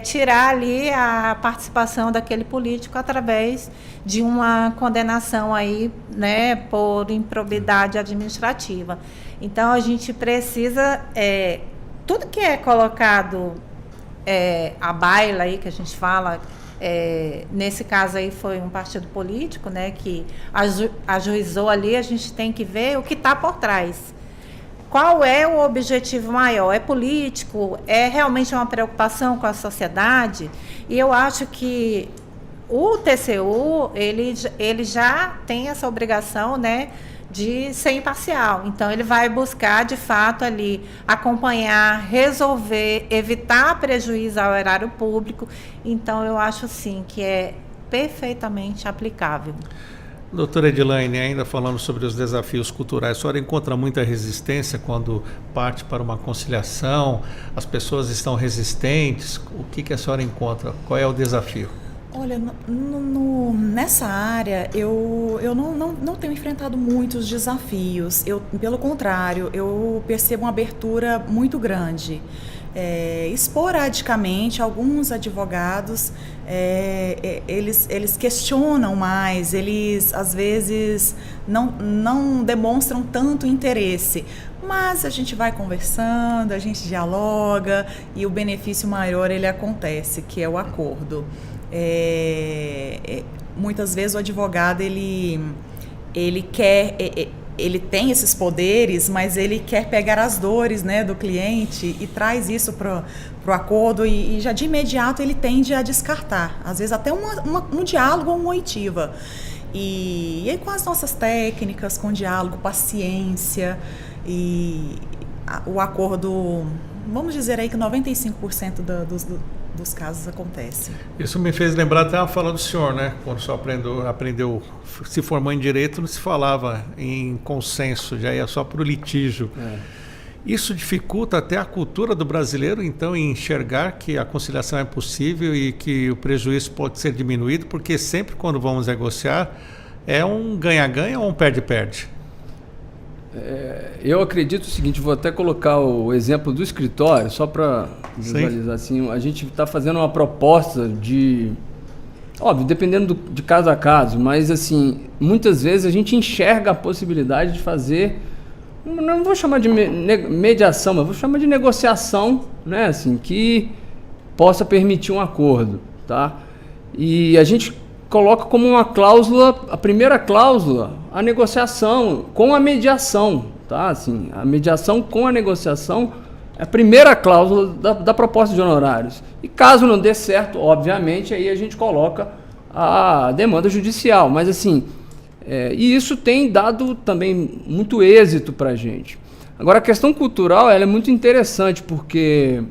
tirar ali a participação daquele político através de uma condenação aí, né, por improbidade administrativa. Então, a gente precisa, tudo que é colocado à baila aí, que a gente fala, nesse caso aí foi um partido político, né, que ajuizou ali, a gente tem que ver o que está por trás. Qual é o objetivo maior? É político? É realmente uma preocupação com a sociedade? E eu acho que o TCU, ele já tem essa obrigação, né, de ser imparcial. Então, ele vai buscar, de fato, ali, acompanhar, resolver, evitar prejuízo ao erário público. Então, eu acho, sim, que é perfeitamente aplicável. Doutora Edilane, ainda falando sobre os desafios culturais, a senhora encontra muita resistência quando parte para uma conciliação? As pessoas estão resistentes? O que a senhora encontra? Qual é o desafio? Olha, nessa área eu não tenho enfrentado muitos desafios. Pelo contrário, eu percebo uma abertura muito grande. Esporadicamente, alguns advogados eles questionam mais, eles às vezes não demonstram tanto interesse, mas a gente vai conversando, a gente dialoga e o benefício maior ele acontece, que é o acordo. Muitas vezes o advogado ele quer, ele tem esses poderes, mas ele quer pegar as dores, né, do cliente e traz isso para o acordo e já de imediato ele tende a descartar, às vezes até um diálogo ou uma oitiva. E aí com as nossas técnicas, com diálogo, paciência e o acordo, vamos dizer aí que 95% dos casos acontece. Isso me fez lembrar até a fala do senhor, né? Quando o senhor aprendeu, se formou em direito, não se falava em consenso, já ia só para o litígio. Isso dificulta até a cultura do brasileiro, então, em enxergar que a conciliação é possível e que o prejuízo pode ser diminuído, porque sempre quando vamos negociar é um ganha-ganha ou um perde-perde? Eu acredito o seguinte, vou até colocar o exemplo do escritório, só para visualizar assim, a gente está fazendo uma proposta de, óbvio, dependendo de caso a caso, mas assim, muitas vezes a gente enxerga a possibilidade de fazer, não vou chamar de mediação, mas vou chamar de negociação, né, assim, que possa permitir um acordo, tá? E a gente coloca como uma cláusula, a primeira cláusula, a negociação com a mediação, tá? Assim, a mediação com a negociação é a primeira cláusula da proposta de honorários. E caso não dê certo, obviamente, aí a gente coloca a demanda judicial. Mas assim, e isso tem dado também muito êxito para a gente. Agora, a questão cultural ela é muito interessante, porque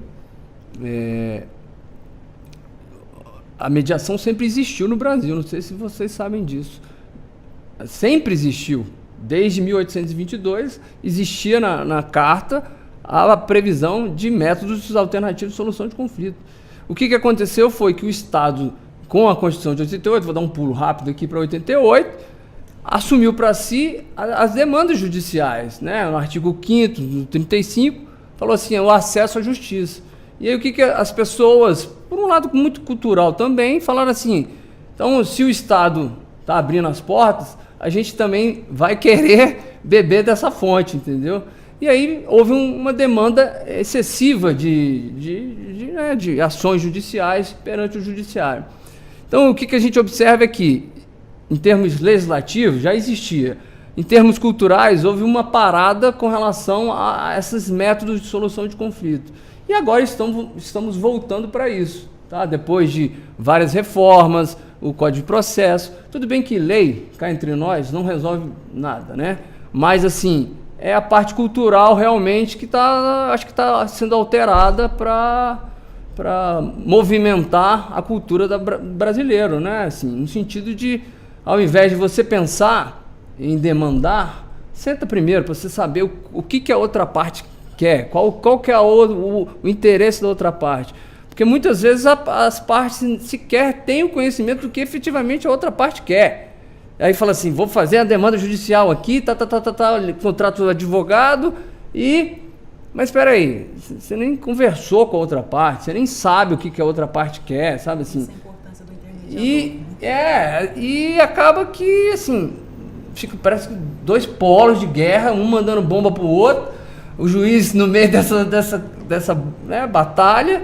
a mediação sempre existiu no Brasil, não sei se vocês sabem disso. Sempre existiu. Desde 1822, existia na Carta a previsão de métodos alternativos de solução de conflito. O que aconteceu foi que o Estado, com a Constituição de 88, vou dar um pulo rápido aqui para 88, assumiu para si as demandas judiciais, né? No artigo 5º do 35, falou assim, o acesso à justiça. E aí o que as pessoas, por um lado muito cultural também, falaram assim, então se o Estado está abrindo as portas, a gente também vai querer beber dessa fonte, entendeu? E aí houve uma demanda excessiva de ações judiciais perante o judiciário. Então o que a gente observa é que, em termos legislativos, já existia. Em termos culturais, houve uma parada com relação a esses métodos de solução de conflito. E agora estamos voltando para isso, tá? Depois de várias reformas, o Código de Processo. Tudo bem que lei, cá entre nós, não resolve nada, né? Mas, assim, é a parte cultural realmente que acho que está sendo alterada para movimentar a cultura brasileira, né? Assim, no sentido de, ao invés de você pensar em demandar, senta primeiro para você saber o que a outra parte quer, qual que é o interesse da outra parte. Porque muitas vezes as partes sequer têm o conhecimento do que efetivamente a outra parte quer. Aí fala assim, vou fazer a demanda judicial aqui, contrato do advogado mas espera aí, você nem conversou com a outra parte, você nem sabe o que a outra parte quer, sabe assim. Essa é a importância do intermediador. E acaba que, assim, parece que dois polos de guerra, um mandando bomba pro outro, o juiz no meio dessa batalha.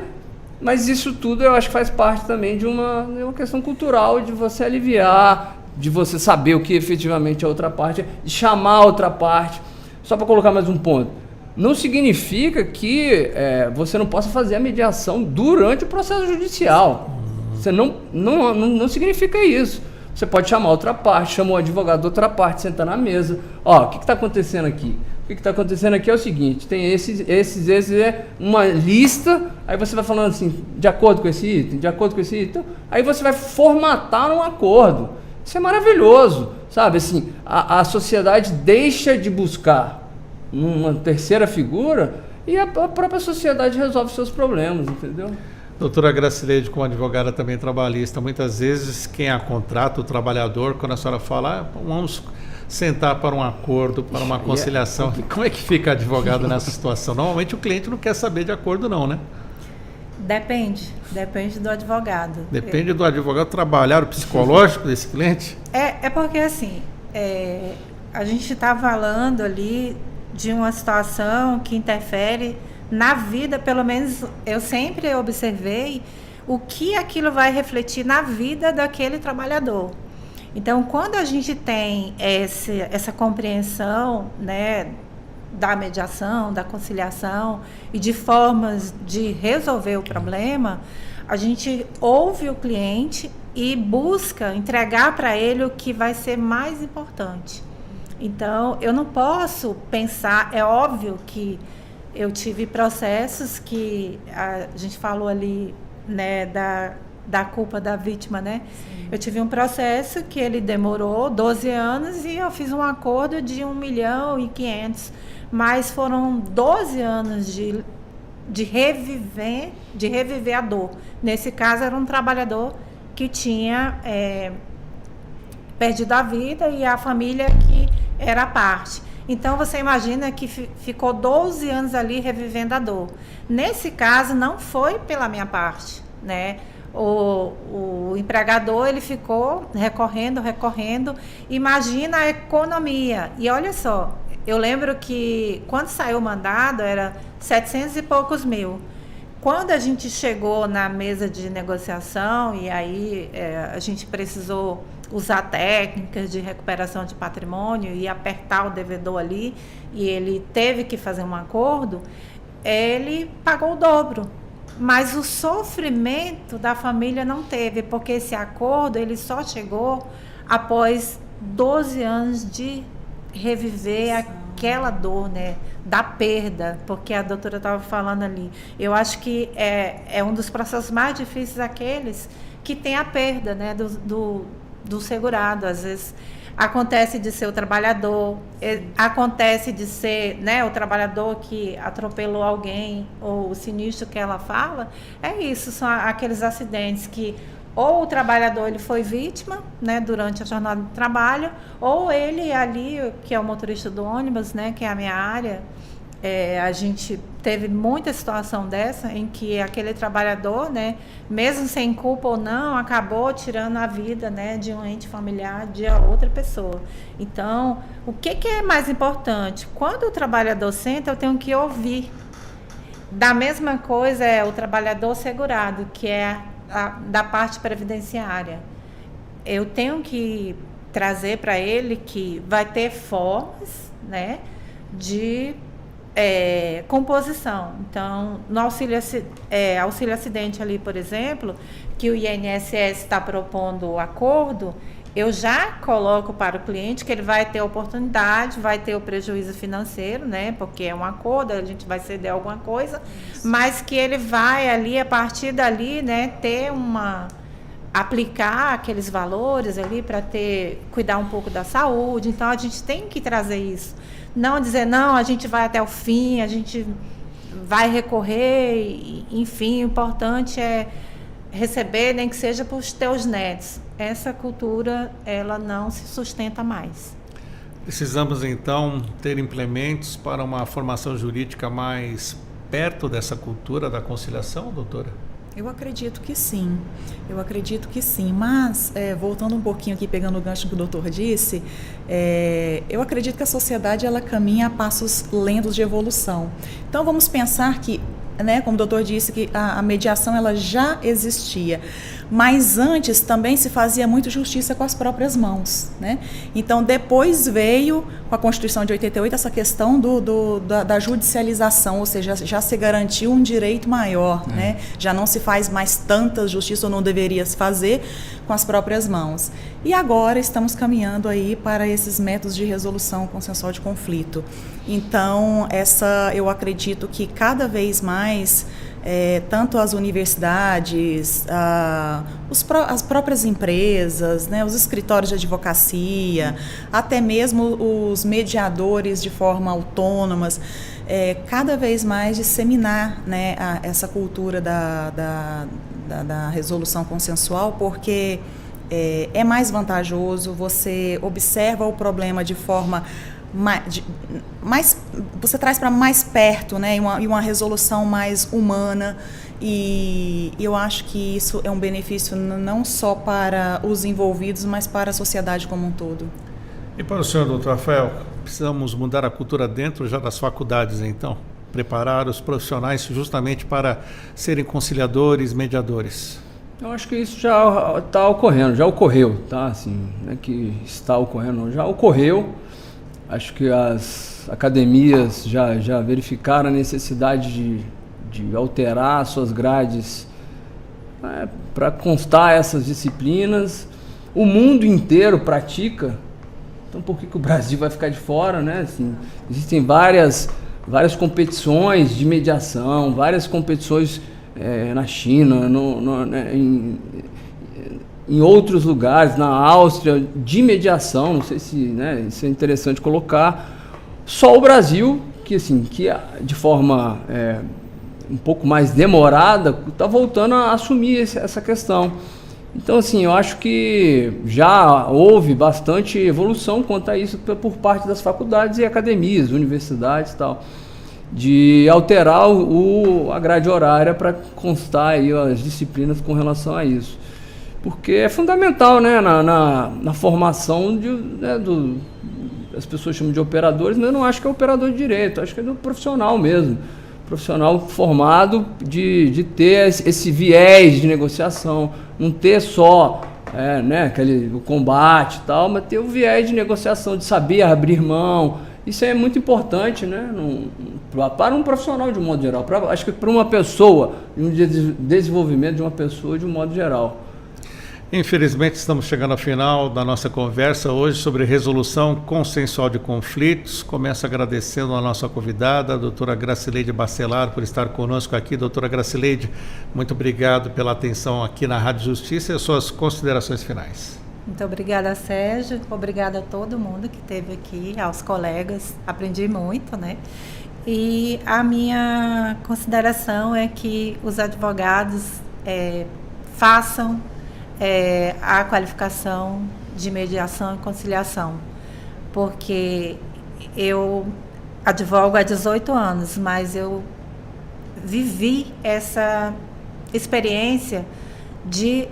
Mas isso tudo eu acho que faz parte também de uma questão cultural, de você aliviar, de você saber o que efetivamente a outra parte é, de chamar a outra parte. Só para colocar mais um ponto, não significa que você não possa fazer a mediação durante o processo judicial. Você não significa isso. Você pode chamar outra parte, chama o advogado da outra parte, senta na mesa. Ó, o que está acontecendo aqui? O que está acontecendo aqui é o seguinte, tem esses é uma lista, aí você vai falando assim, de acordo com esse item, de acordo com esse item, aí você vai formatar um acordo. Isso é maravilhoso, sabe? Assim, a sociedade deixa de buscar uma terceira figura e a própria sociedade resolve seus problemas, entendeu? Doutora Gracileide, como advogada também trabalhista, muitas vezes quem a contrata, o trabalhador, quando a senhora fala, vamos sentar para um acordo, para uma conciliação, como é que fica advogado nessa situação? Normalmente o cliente não quer saber de acordo não, né? Depende do advogado. Depende do advogado trabalhar o psicológico desse cliente? É porque assim, a gente está falando ali de uma situação que interfere na vida, pelo menos eu sempre observei o que aquilo vai refletir na vida daquele trabalhador. Então, quando a gente tem essa compreensão, né, da mediação, da conciliação e de formas de resolver o problema, a gente ouve o cliente e busca entregar para ele o que vai ser mais importante. Então, eu não posso pensar, é óbvio que eu tive processos que a gente falou ali, né, da culpa da vítima, né? Sim. Eu tive um processo que ele demorou 12 anos e eu fiz um acordo de 1.500.000, mas foram 12 anos de reviver a dor. Nesse caso, era um trabalhador que tinha perdido a vida e a família que era a parte. Então, você imagina que ficou 12 anos ali revivendo a dor. Nesse caso, não foi pela minha parte, né? O empregador, ele ficou recorrendo. Imagina a economia. E olha só, eu lembro que quando saiu o mandado, era 700 e poucos mil. Quando a gente chegou na mesa de negociação, e aí a gente precisou usar técnicas de recuperação de patrimônio e apertar o devedor ali, e ele teve que fazer um acordo, ele pagou o dobro. Mas o sofrimento da família não teve, porque esse acordo ele só chegou após 12 anos de reviver aquela dor, né, da perda, porque a doutora estava falando ali. Eu acho que é um dos processos mais difíceis aqueles que tem a perda, né, do segurado. Às vezes acontece de ser o trabalhador, acontece de ser, né, o trabalhador que atropelou alguém, ou o sinistro que ela fala, é isso, são aqueles acidentes que ou o trabalhador ele foi vítima, né, durante a jornada de trabalho, ou ele ali, que é o motorista do ônibus, né, que é a minha área, a gente teve muita situação dessa, em que aquele trabalhador, né, mesmo sem culpa ou não, acabou tirando a vida, né, de um ente familiar de outra pessoa. Então, o que é mais importante? Quando o trabalhador senta, eu tenho que ouvir. Da mesma coisa é o trabalhador segurado, que é da parte previdenciária. Eu tenho que trazer para ele que vai ter formas, né, de composição. Então, no auxílio acidente ali, por exemplo, que o INSS está propondo o acordo, eu já coloco para o cliente que ele vai ter oportunidade, vai ter o prejuízo financeiro, né? Porque é um acordo, a gente vai ceder alguma coisa, mas que ele vai ali, a partir dali, né, aplicar aqueles valores ali para cuidar um pouco da saúde. Então, a gente tem que trazer isso. Não dizer, não, a gente vai até o fim, a gente vai recorrer, enfim, o importante é receber, nem que seja para os teus netos. Essa cultura, ela não se sustenta mais. Precisamos, então, ter implementos para uma formação jurídica mais perto dessa cultura da conciliação, doutora? Eu acredito que sim, mas voltando um pouquinho aqui, pegando o gancho que o doutor disse, eu acredito que a sociedade ela caminha a passos lentos de evolução. Então vamos pensar que, né, como o doutor disse, que a mediação ela já existia, mas antes também se fazia muito justiça com as próprias mãos, né? Então depois veio, com a Constituição de 88, essa questão da judicialização, ou seja, já se garantiu um direito maior, né? Já não se faz mais tanta justiça, ou não deveria se fazer, com as próprias mãos. E agora estamos caminhando aí para esses métodos de resolução consensual de conflito. Então, eu acredito que cada vez mais tanto as universidades, as próprias empresas, né, os escritórios de advocacia, até mesmo os mediadores de forma autônomas, cada vez mais disseminar, né, essa cultura da resolução consensual, porque é mais vantajoso, você observa o problema de forma você traz para mais perto, né, e uma resolução mais humana, e eu acho que isso é um benefício não só para os envolvidos, mas para a sociedade como um todo. E para o senhor, doutor Rafael, precisamos mudar a cultura dentro já das faculdades, então? Preparar os profissionais justamente para serem conciliadores, mediadores? Eu acho que isso já está ocorrendo, já ocorreu, tá? Assim, não é que está ocorrendo, já ocorreu. Acho que as academias já verificaram a necessidade de alterar suas grades, né, para constar essas disciplinas. O mundo inteiro pratica, então por que o Brasil vai ficar de fora, né? Assim, existem várias competições de mediação, várias competições na China, em outros lugares, na Áustria, de mediação. Não sei se, né, isso é interessante colocar. Só o Brasil, que de forma um pouco mais demorada, está voltando a assumir essa questão. Então, assim, eu acho que já houve bastante evolução quanto a isso por parte das faculdades e academias, universidades e tal, de alterar a grade horária para constar aí as disciplinas com relação a isso. Porque é fundamental, né, na formação as pessoas chamam de operadores, mas eu não acho que é operador de direito, acho que é do profissional mesmo. Profissional formado de ter esse viés de negociação, não ter só né, o combate e tal, mas ter o viés de negociação, de saber abrir mão. Isso é muito importante, né, para um profissional de um modo geral, acho que para uma pessoa, um desenvolvimento de uma pessoa de um modo geral. Infelizmente, estamos chegando ao final da nossa conversa hoje sobre resolução consensual de conflitos. Começo agradecendo a nossa convidada, a doutora Gracileide Bacelar, por estar conosco aqui. Doutora Gracileide, muito obrigado pela atenção aqui na Rádio Justiça e as suas considerações finais. Muito obrigada, Sérgio. Obrigada a todo mundo que esteve aqui, aos colegas. Aprendi muito, né? E a minha consideração é que os advogados façam a qualificação de mediação e conciliação, porque eu advogo há 18 anos, mas eu vivi essa experiência de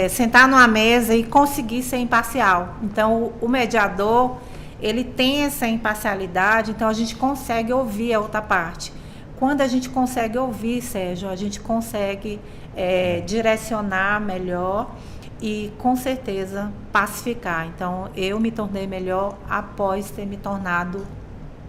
sentar numa mesa e conseguir ser imparcial. Então, o mediador, ele tem essa imparcialidade, então a gente consegue ouvir a outra parte. Quando a gente consegue ouvir, Sérgio, a gente consegue direcionar melhor e, com certeza, pacificar. Então, eu me tornei melhor após ter me tornado...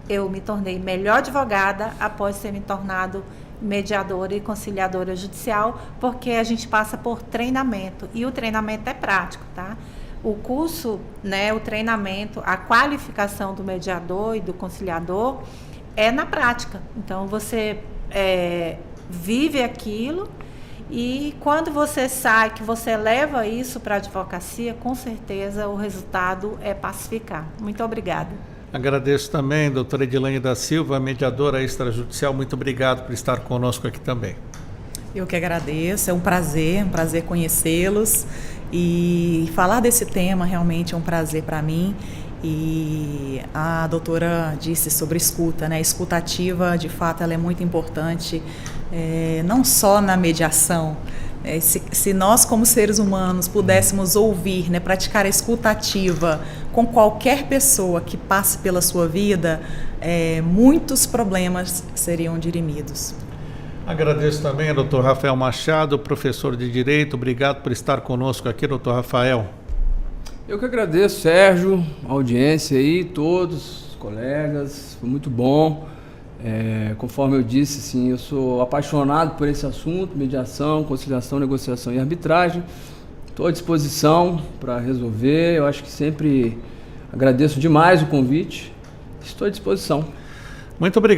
Eu me tornei melhor advogada após ter me tornado mediadora e conciliadora judicial, porque a gente passa por treinamento, e o treinamento é prático, tá? O curso, né, o treinamento, a qualificação do mediador e do conciliador é na prática. Então, você vive aquilo e quando você sai, que você leva isso para a advocacia, com certeza o resultado é pacificar. Muito obrigada. Agradeço também, doutora Edilane da Silva, mediadora extrajudicial. Muito obrigado por estar conosco aqui também. Eu que agradeço, é um prazer conhecê-los e falar desse tema realmente é um prazer para mim. E a doutora disse sobre escuta, né? A escuta ativa, de fato, ela é muito importante, não só na mediação. Se nós, como seres humanos, pudéssemos ouvir, né, praticar a escuta ativa com qualquer pessoa que passe pela sua vida, muitos problemas seriam dirimidos. Agradeço também ao Dr. Rafael Machado, professor de Direito. Obrigado por estar conosco aqui, Dr. Rafael. Eu que agradeço, Sérgio, a audiência aí, todos os colegas, foi muito bom. Conforme eu disse, assim, eu sou apaixonado por esse assunto, mediação, conciliação, negociação e arbitragem. Estou à disposição para resolver, eu acho que sempre agradeço demais o convite, estou à disposição. Muito obrigado.